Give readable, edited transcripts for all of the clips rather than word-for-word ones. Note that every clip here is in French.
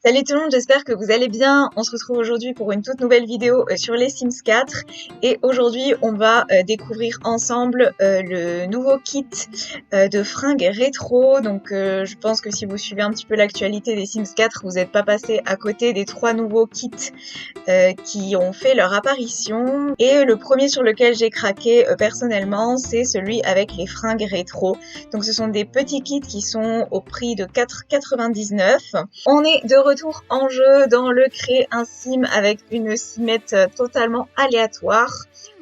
Salut tout le monde, j'espère que vous allez bien. On se retrouve aujourd'hui pour une toute nouvelle vidéo sur les Sims 4 et aujourd'hui on va découvrir ensemble le nouveau kit de fringues rétro. Donc je pense que si vous suivez un petit peu l'actualité des Sims 4, vous n'êtes pas passé à côté des 3 nouveaux kits qui ont fait leur apparition. Et le premier sur lequel j'ai craqué personnellement, c'est celui avec les fringues rétro. Donc ce sont des petits kits qui sont au prix de 4,99 €. On est de retour en jeu dans le Créer un Sim avec une simette totalement aléatoire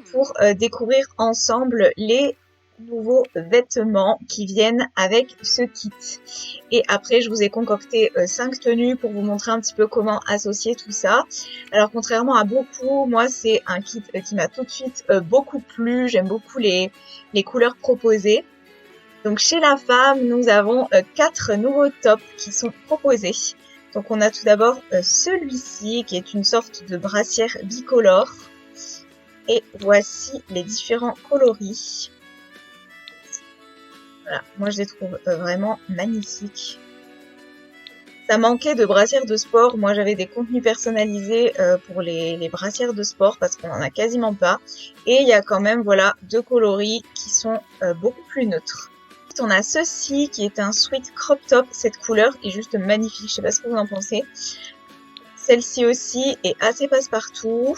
pour découvrir ensemble les nouveaux vêtements qui viennent avec ce kit. Et après, je vous ai concocté 5 tenues pour vous montrer un petit peu comment associer tout ça. Alors, contrairement à beaucoup, moi, c'est un kit qui m'a tout de suite beaucoup plu. J'aime beaucoup les couleurs proposées. Donc, chez la femme, nous avons 4 nouveaux tops qui sont proposés. Donc, on a tout d'abord celui-ci qui est une sorte de brassière bicolore. Et voici les différents coloris. Voilà, moi je les trouve vraiment magnifiques. Ça manquait de brassières de sport. Moi j'avais des contenus personnalisés pour les brassières de sport parce qu'on en a quasiment pas. Et il y a quand même voilà 2 coloris qui sont beaucoup plus neutres. Ensuite, on a ceci qui est un sweat crop top. Cette couleur est juste magnifique. Je sais pas ce que vous en pensez. Celle-ci aussi est assez passe-partout.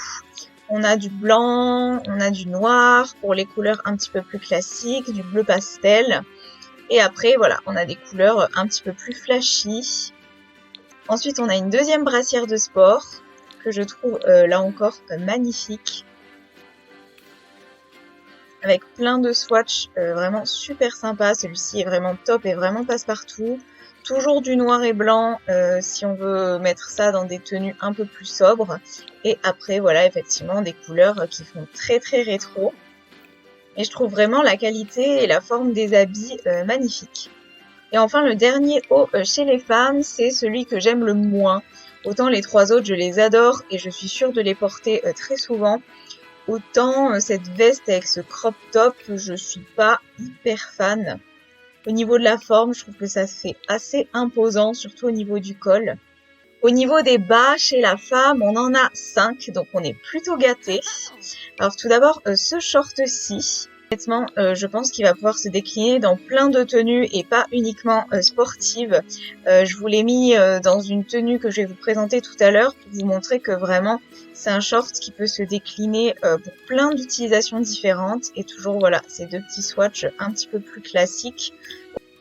On a du blanc, on a du noir pour les couleurs un petit peu plus classiques, du bleu pastel. Et après, voilà, on a des couleurs un petit peu plus flashy. Ensuite, on a une deuxième brassière de sport que je trouve là encore magnifique. Avec plein de swatchs vraiment super sympa. Celui-ci est vraiment top et vraiment passe-partout. Toujours du noir et blanc si on veut mettre ça dans des tenues un peu plus sobres. Et après, voilà, effectivement, des couleurs qui font très très rétro. Et je trouve vraiment la qualité et la forme des habits magnifiques. Et enfin, le dernier haut chez les femmes, c'est celui que j'aime le moins. Autant les 3 autres, je les adore et je suis sûre de les porter très souvent. Autant cette veste avec ce crop top, je suis pas hyper fan. Au niveau de la forme, je trouve que ça se fait assez imposant, surtout au niveau du col. Au niveau des bas, chez la femme, on en a 5, donc on est plutôt gâtés. Alors tout d'abord, ce short-ci, honnêtement, je pense qu'il va pouvoir se décliner dans plein de tenues et pas uniquement sportives. Je vous l'ai mis dans une tenue que je vais vous présenter tout à l'heure pour vous montrer que vraiment, c'est un short qui peut se décliner pour plein d'utilisations différentes. Et toujours, voilà, ces 2 petits swatchs un petit peu plus classiques.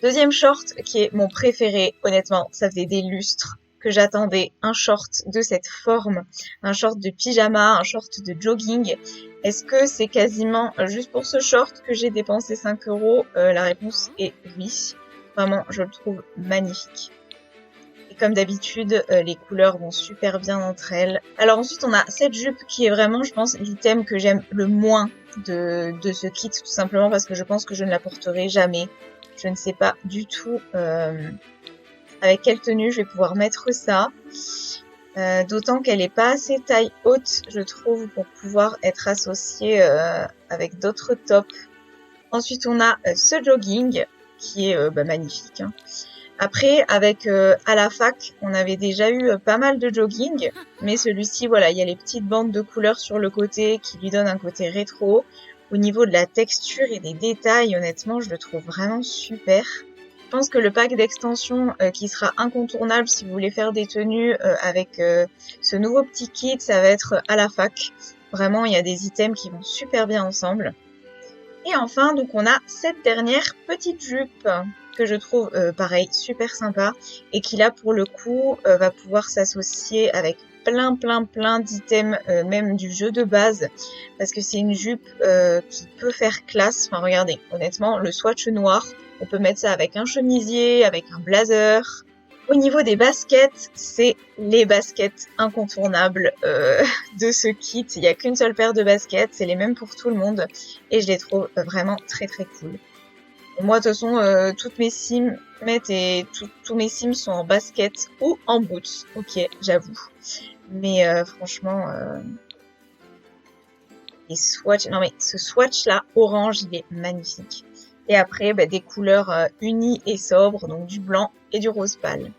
Deuxième short qui est mon préféré, honnêtement, ça faisait des lustres que j'attendais un short de cette forme, un short de pyjama, un short de jogging. Est-ce que c'est quasiment juste pour ce short que j'ai dépensé 5 €? La réponse est oui. Vraiment, je le trouve magnifique. Et comme d'habitude, les couleurs vont super bien entre elles. Alors ensuite, on a cette jupe qui est vraiment, je pense, l'item que j'aime le moins de ce kit, tout simplement parce que je pense que je ne la porterai jamais. Je ne sais pas du tout avec quelle tenue je vais pouvoir mettre ça. D'autant qu'elle n'est pas assez taille haute, je trouve, pour pouvoir être associée avec d'autres tops. Ensuite, on a ce jogging qui est magnifique. Hein. Après, avec à la fac, on avait déjà eu pas mal de jogging, mais celui-ci, voilà, il y a les petites bandes de couleurs sur le côté qui lui donnent un côté rétro. Au niveau de la texture et des détails, honnêtement, je le trouve vraiment super. Je pense que le pack d'extension qui sera incontournable si vous voulez faire des tenues avec ce nouveau petit kit, ça va être à la fac. Vraiment, il y a des items qui vont super bien ensemble. Et enfin, donc on a cette dernière petite jupe que je trouve pareil super sympa et qui là pour le coup va pouvoir s'associer avec plein d'items même du jeu de base parce que c'est une jupe qui peut faire classe. Enfin regardez, honnêtement le swatch noir, on peut mettre ça avec un chemisier, avec un blazer. Au niveau des baskets, c'est les baskets incontournables de ce kit. Il n'y a qu'une seule paire de baskets, c'est les mêmes pour tout le monde et je les trouve vraiment très très cool. Moi, de toute façon, toutes mes sims et tous mes sims sont en basket ou en boots. Ok, j'avoue. Mais franchement, les swatchs... Non mais ce swatch-là, orange, il est magnifique. Et après, des couleurs unies et sobres, donc du blanc et du rose pâle.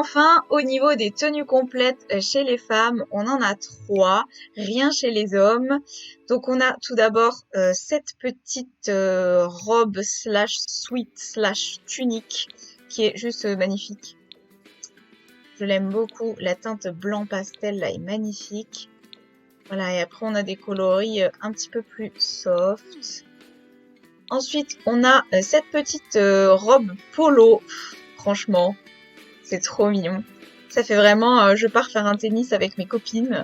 Enfin, au niveau des tenues complètes chez les femmes, on en a 3, rien chez les hommes. Donc on a tout d'abord cette petite robe slash sweat slash tunique qui est juste magnifique. Je l'aime beaucoup, la teinte blanc pastel là est magnifique. Voilà, et après on a des coloris un petit peu plus soft. Ensuite, on a cette petite robe polo, franchement. C'est trop mignon. Ça fait vraiment je pars faire un tennis avec mes copines.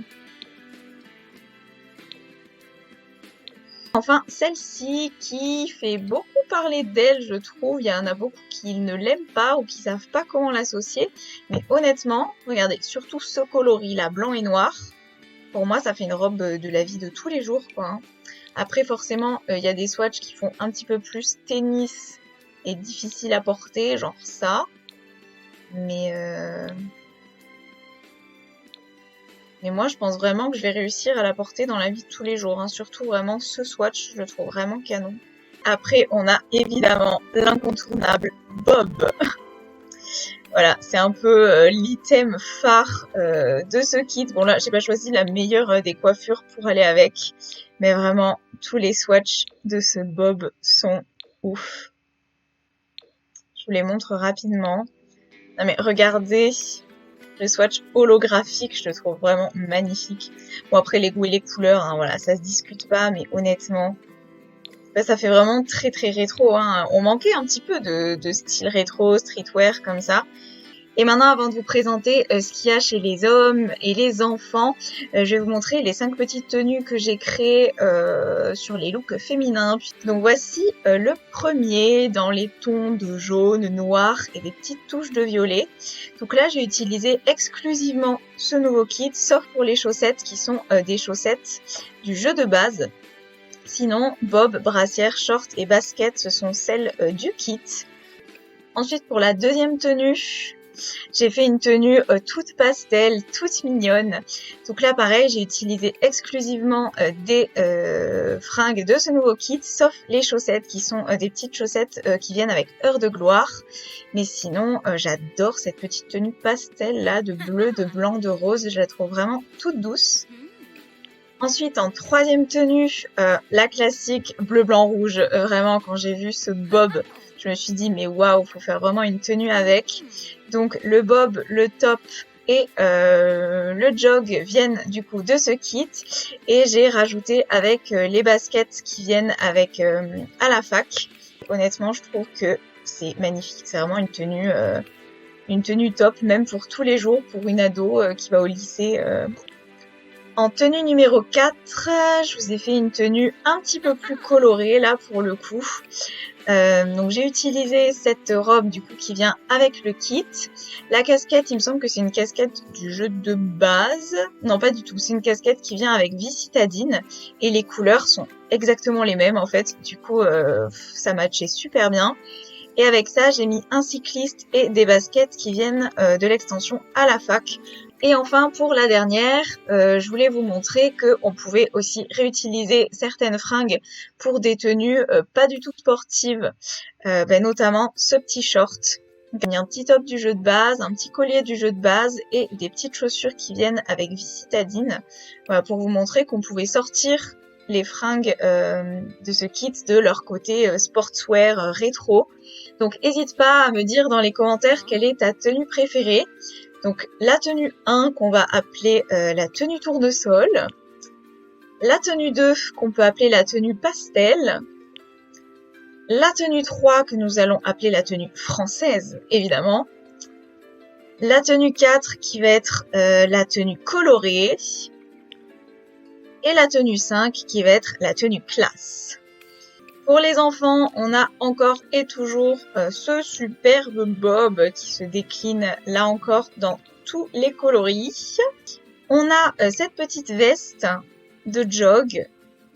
Enfin, celle-ci qui fait beaucoup parler d'elle, je trouve. Il y en a beaucoup qui ne l'aiment pas ou qui savent pas comment l'associer. Mais honnêtement, regardez, surtout ce coloris là, blanc et noir. Pour moi, ça fait une robe de la vie de tous les jours, quoi. Hein. Après, forcément, il y a des swatchs qui font un petit peu plus tennis et difficile à porter, genre ça. Mais moi, je pense vraiment que je vais réussir à la porter dans la vie de tous les jours. Hein. Surtout vraiment ce swatch, je le trouve vraiment canon. Après, on a évidemment l'incontournable Bob. Voilà, c'est un peu l'item phare de ce kit. Bon là, j'ai pas choisi la meilleure des coiffures pour aller avec. Mais vraiment, tous les swatchs de ce Bob sont ouf. Je vous les montre rapidement. Non mais regardez le swatch holographique, je le trouve vraiment magnifique. Bon après les goûts et les couleurs, hein, voilà, ça se discute pas, mais honnêtement, ça fait vraiment très très rétro. Hein. On manquait un petit peu de style rétro, streetwear comme ça. Et maintenant, avant de vous présenter ce qu'il y a chez les hommes et les enfants, je vais vous montrer les 5 petites tenues que j'ai créées sur les looks féminins. Donc voici le premier dans les tons de jaune, noir et des petites touches de violet. Donc là, j'ai utilisé exclusivement ce nouveau kit, sauf pour les chaussettes qui sont des chaussettes du jeu de base. Sinon, bob, brassière, short et basket, ce sont celles du kit. Ensuite, pour la deuxième tenue, j'ai fait une tenue toute pastel, toute mignonne. Donc là, pareil, j'ai utilisé exclusivement des fringues de ce nouveau kit, sauf les chaussettes qui sont des petites chaussettes qui viennent avec Heure de gloire. Mais sinon, j'adore cette petite tenue pastel là, de bleu, de blanc, de rose. Je la trouve vraiment toute douce. Ensuite, en troisième tenue, la classique bleu, blanc, rouge. Vraiment, quand j'ai vu ce bob, je me suis dit, mais waouh, faut faire vraiment une tenue avec. Donc, le bob, le top et le jog viennent du coup de ce kit. Et j'ai rajouté avec les baskets qui viennent avec à la fac. Honnêtement, je trouve que c'est magnifique. C'est vraiment une tenue top, même pour tous les jours, pour une ado qui va au lycée. En tenue numéro 4, je vous ai fait une tenue un petit peu plus colorée là pour le coup. Donc j'ai utilisé cette robe du coup qui vient avec le kit. La casquette, il me semble que c'est une casquette du jeu de base. Non, pas du tout, c'est une casquette qui vient avec vie citadine et les couleurs sont exactement les mêmes en fait. Du coup, ça matchait super bien. Et avec ça, j'ai mis un cycliste et des baskets qui viennent de l'extension à la fac. Et enfin, pour la dernière, je voulais vous montrer qu'on pouvait aussi réutiliser certaines fringues pour des tenues pas du tout sportives, notamment ce petit short. Donc, il y a un petit top du jeu de base, un petit collier du jeu de base et des petites chaussures qui viennent avec vie citadine, voilà, pour vous montrer qu'on pouvait sortir les fringues de ce kit de leur côté sportswear rétro. Donc n'hésite pas à me dire dans les commentaires quelle est ta tenue préférée. Donc la tenue 1 qu'on va appeler la tenue tournesol, la tenue 2 qu'on peut appeler la tenue pastel, la tenue 3 que nous allons appeler la tenue française évidemment, la tenue 4 qui va être la tenue colorée et la tenue 5 qui va être la tenue classe. Pour les enfants, on a encore et toujours ce superbe bob qui se décline là encore dans tous les coloris. On a cette petite veste de jog,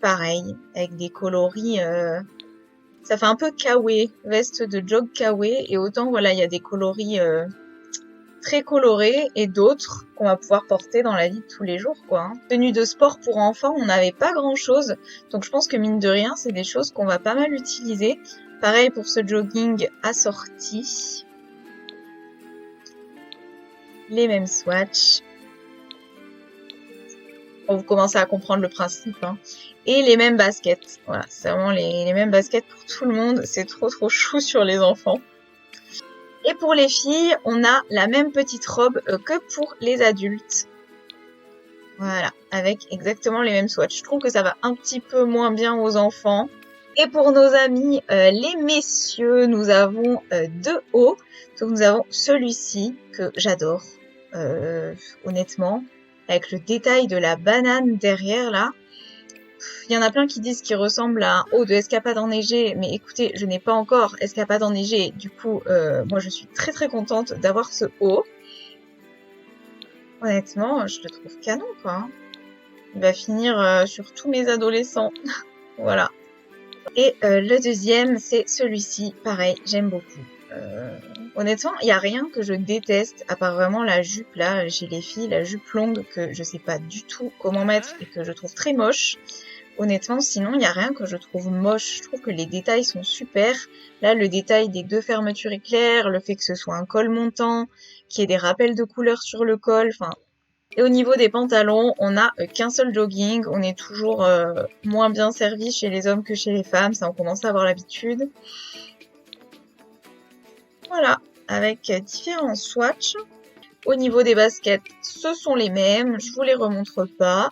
pareil, avec des coloris, ça fait un peu kawaii, veste de jog kawaii, et autant voilà, il y a des coloris très colorés et d'autres qu'on va pouvoir porter dans la vie de tous les jours, quoi. Hein. Tenue de sport pour enfants, on n'avait pas grand chose, donc je pense que mine de rien, c'est des choses qu'on va pas mal utiliser. Pareil pour ce jogging assorti. les mêmes swatchs. Bon, vous commencez à comprendre le principe, hein. Et les mêmes baskets. Voilà, c'est vraiment les mêmes baskets pour tout le monde. C'est trop chou sur les enfants. Et pour les filles, on a la même petite robe que pour les adultes. Voilà, avec exactement les mêmes swatchs. Je trouve que ça va un petit peu moins bien aux enfants. Et pour nos amis, les messieurs, nous avons deux hauts. Donc nous avons celui-ci que j'adore, honnêtement, avec le détail de la banane derrière là. Il y en a plein qui disent qu'il ressemble à un haut de Escapade enneigée, mais écoutez, je n'ai pas encore Escapade enneigée, du coup, moi je suis très contente d'avoir ce haut. Honnêtement, je le trouve canon, quoi. Il va finir sur tous mes adolescents. Voilà. Et le deuxième, c'est celui-ci. Pareil, j'aime beaucoup. Honnêtement, il n'y a rien que je déteste, à part vraiment la jupe, là, chez les filles, la jupe longue, que je sais pas du tout comment mettre et que je trouve très moche. Honnêtement, sinon, il n'y a rien que je trouve moche. Je trouve que les détails sont super. Là, le détail des deux fermetures éclair, le fait que ce soit un col montant, qu'il y ait des rappels de couleurs sur le col, enfin... Et au niveau des pantalons, on n'a qu'un seul jogging. On est toujours moins bien servi chez les hommes que chez les femmes. Ça, on commence à avoir l'habitude. Voilà, avec différents swatchs. Au niveau des baskets, ce sont les mêmes. Je vous les remontre pas.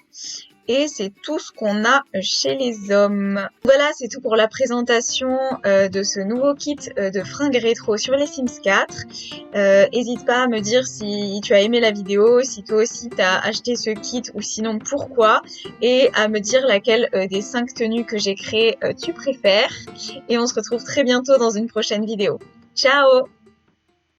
Et c'est tout ce qu'on a chez les hommes. Voilà, c'est tout pour la présentation de ce nouveau kit de fringues rétro sur les Sims 4. N'hésite pas à me dire si tu as aimé la vidéo, si toi aussi tu as acheté ce kit ou sinon pourquoi. Et à me dire laquelle des 5 tenues que j'ai créées tu préfères. Et on se retrouve très bientôt dans une prochaine vidéo. Ciao!